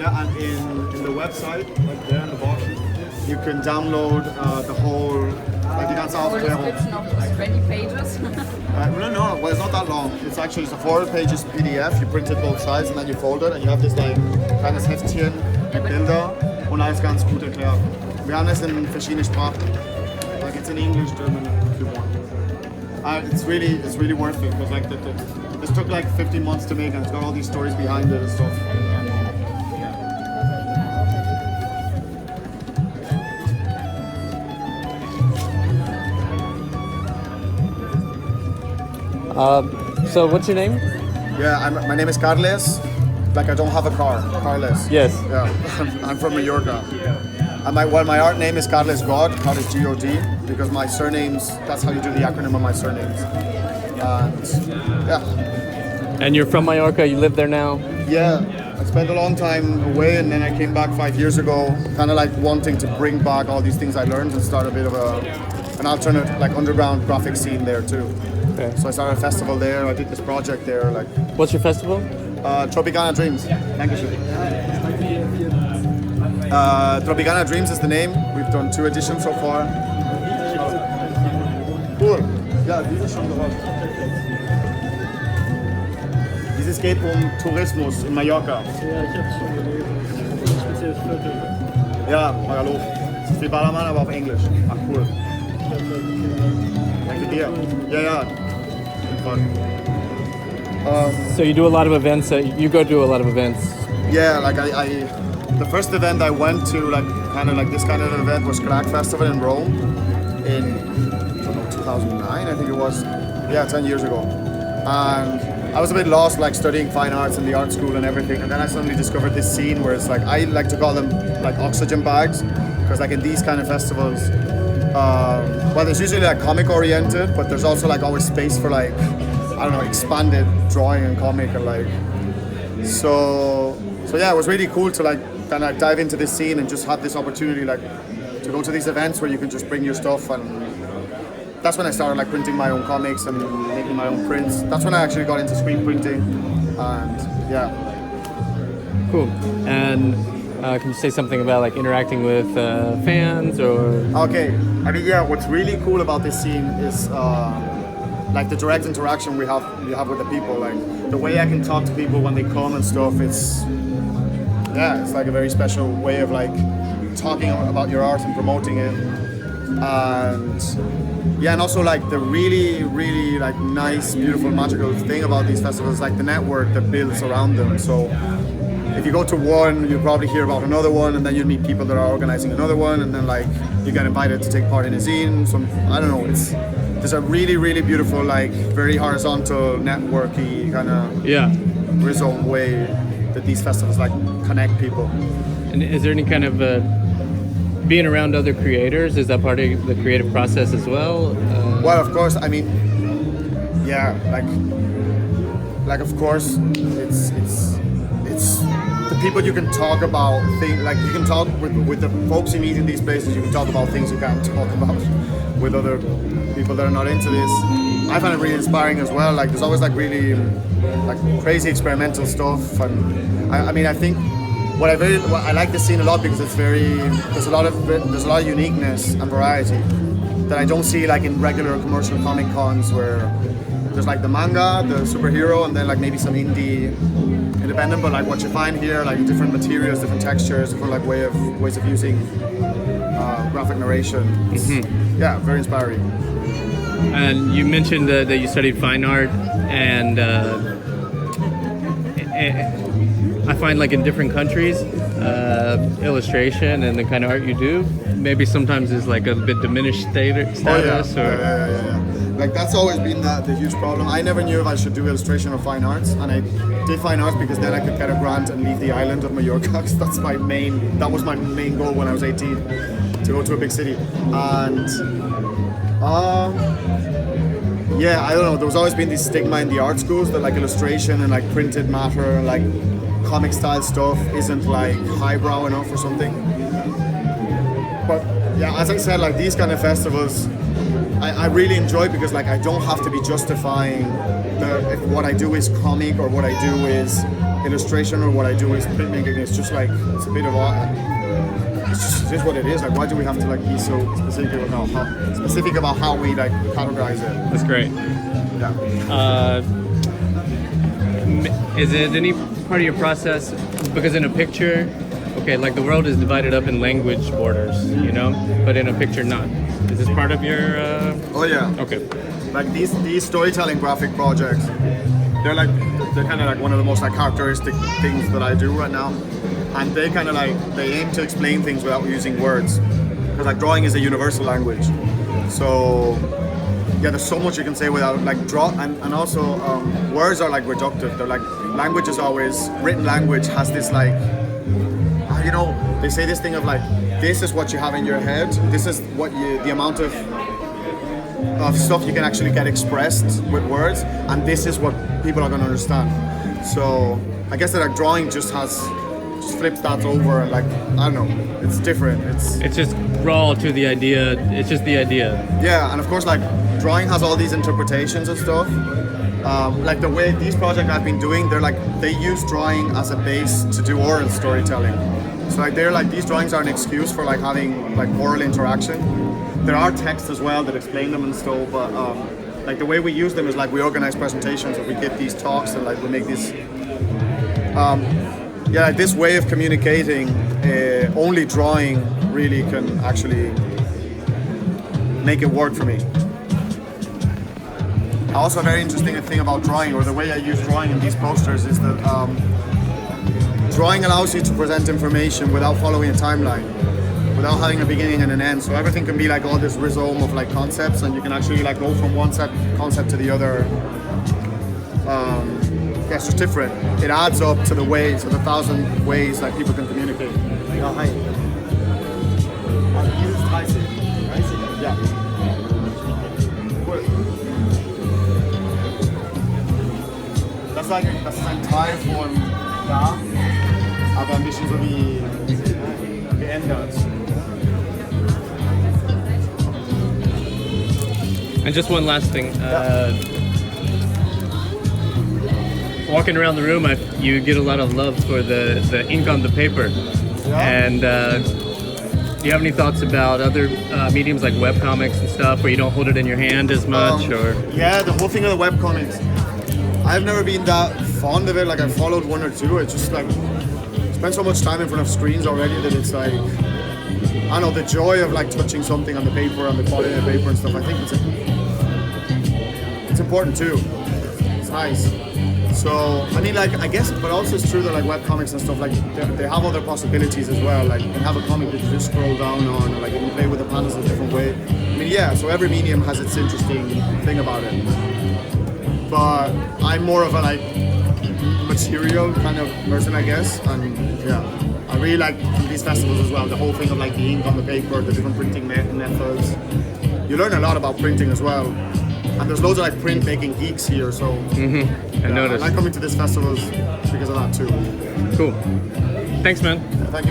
Yeah, and in the website, like there in the box, you can download the whole, like die ganze Whole Aufklärung. description of those 20 pages. No, well, it's not that long. It's actually a 4 pages PDF. You print it both sides and then you fold it, and you have this like kleines Heftchen mit Bilder und alles ganz gut erklärt. Wir haben es in verschiedene Sprachen. Like it's in English, German, if you want. It's really worth it because like this took like 15 months to make, and it's got all these stories behind it and stuff. So what's your name? Yeah, my name is Carles. Like I don't have a car, Carles. Yes. Yeah, I'm from Mallorca. And my art name is Carles Carles g.o'd, because my surnames, that's how you do the acronym of my surnames. And yeah. And you're from Mallorca, you live there now? Yeah, I spent a long time away and then I came back 5 years ago, kind of like wanting to bring back all these things I learned and start a bit of an alternate, like underground graphic scene there too. Okay. So I started a festival there, I did this project there. Like. What's your festival? Tropicana Dreams. Thank you. Tropicana Dreams is the name. We've done 2 editions so far. Cool. Ja, dieses schon gehört. Dieses geht Tourismus in Mallorca. Ja, ich hab's schon gelesen. Ein spezielles Viertel. Ja, Magaluf. Es ist wie Ballermann, aber auf Englisch. Ach, cool. Danke dir. Ja. Fun. So you do a lot of events. You go to a lot of events. Yeah, like I the first event I went to, like kind of like this kind of event, was Crack Festival in Rome in, I don't know, 2009, I think it was. Yeah, 10 years ago. And I was a bit lost, like studying fine arts in the art school and everything. And then I suddenly discovered this scene where it's like, I like to call them like oxygen bags, because like in these kind of festivals, well, there's usually like comic oriented, but there's also like always space for like, I don't know, expanded drawing and comic and like, so yeah, it was really cool to like kind of dive into this scene and just have this opportunity like to go to these events where you can just bring your stuff. And that's when I started like printing my own comics and making my own prints. That's when I actually got into screen printing, and yeah. Cool. And can you say something about like interacting with fans or? Okay, I mean, yeah, what's really cool about this scene is like the direct interaction we have with the people. Like the way I can talk to people when they come and stuff. It's like a very special way of like talking about your art and promoting it. And yeah, and also like the really, really like nice, beautiful, magical thing about these festivals, like the network that builds around them. So if you go to one, you'll probably hear about another one, and then you meet people that are organizing another one, and then like you get invited to take part in a zine. So I don't know, there's a really, really beautiful, like very horizontal, networky kind of rhizome way that these festivals like connect people. And is there any kind of being around other creators? Is that part of the creative process as well? Well, of course. I mean, yeah, like of course, it's the people you can talk about things. Like you can talk with the folks you meet in these places. You can talk about things you can't talk about with other people that are not into this. I find it really inspiring as well. Like there's always like really like crazy experimental stuff, and I mean I think I like this scene a lot because there's a lot of uniqueness and variety that I don't see like in regular commercial comic cons, where there's like the manga, the superhero, and then like maybe some indie independent. But like what you find here, like different materials, different textures, different like ways of using graphic narration. Yeah, very inspiring. And you mentioned that you studied fine art, and I find like in different countries, illustration and the kind of art you do, maybe sometimes is like a bit diminished status. Yeah. Like that's always been the huge problem. I never knew if I should do illustration or fine arts, and I did fine arts because then I could get a grant and leave the island of Mallorca. That was my main goal when I was 18, to go to a big city. And yeah, I don't know. There's always been this stigma in the art schools that like illustration and like printed matter and like comic style stuff isn't like highbrow enough or something. But yeah, as I said, like these kind of festivals, I really enjoy because like I don't have to be justifying if what I do is comic or what I do is illustration or what I do is printmaking. It's just like it's a bit of it's just what it is. Like, why do we have to like be so specific about how we like categorize it? That's great. Yeah. Is it any part of your process, because in a picture, okay, like the world is divided up in language borders, you know, but in a picture not. Is this part of your Oh yeah. Okay. Like these storytelling graphic projects, they're kind of like one of the most like characteristic things that I do right now, and they kind of like they aim to explain things without using words, because like drawing is a universal language. So yeah, there's so much you can say without like and also words are like reductive. They're like language is always written language has this like you know, they say this thing of like, this is what you have in your head, this is what the amount of stuff you can actually get expressed with words, and this is what people are going to understand. So I guess that like drawing just flips that over, and like, I don't know, it's different. It's just raw to the idea. It's just the idea. Yeah, and of course like drawing has all these interpretations and stuff. Like the way these projects I've been doing, they use drawing as a base to do oral storytelling. So like these drawings are an excuse for like having like oral interaction. There are texts as well that explain them and stuff, but like the way we use them is like we organize presentations, or we give these talks, and like we make these like this way of communicating. Only drawing really can actually make it work for me. Also, a very interesting thing about drawing, or the way I use drawing in these posters, is that drawing allows you to present information without following a timeline, without having a beginning and an end. So everything can be like all this rhizome of like concepts, and you can actually like go from one concept to the other. It's just different. It adds up to the 1,000 ways like people can communicate. Oh, hi. This is Tyson. Yeah. Cool. Das ist ein Teil von da, aber ein bisschen so wie geändert. And just one last thing. Walking around the room, you get a lot of love for the ink on the paper. Yeah. And do you have any thoughts about other mediums like webcomics and stuff, where you don't hold it in your hand as much? Or yeah, the whole thing of the webcomics. I've never been that fond of it. Like I followed one or two. It's just like spend so much time in front of screens already that it's like, I don't know, the joy of like touching something on the paper and the quality of the paper and stuff. I think it's important too. It's nice. So I mean, like I guess, but also it's true that like webcomics and stuff, like they have other possibilities as well. Like you can have a comic that you just scroll down on, or like you can play with the panels in a different way. I mean, yeah. So every medium has its interesting thing about it. But I'm more of a like material kind of person, I guess, and yeah, I really like these festivals as well. The whole thing of like the ink on the paper, the different printing methods. You learn a lot about printing as well, and there's loads of like printmaking geeks here. So I noticed. I like coming to these festivals because of that too. Cool. Thanks, man. Thank you very much.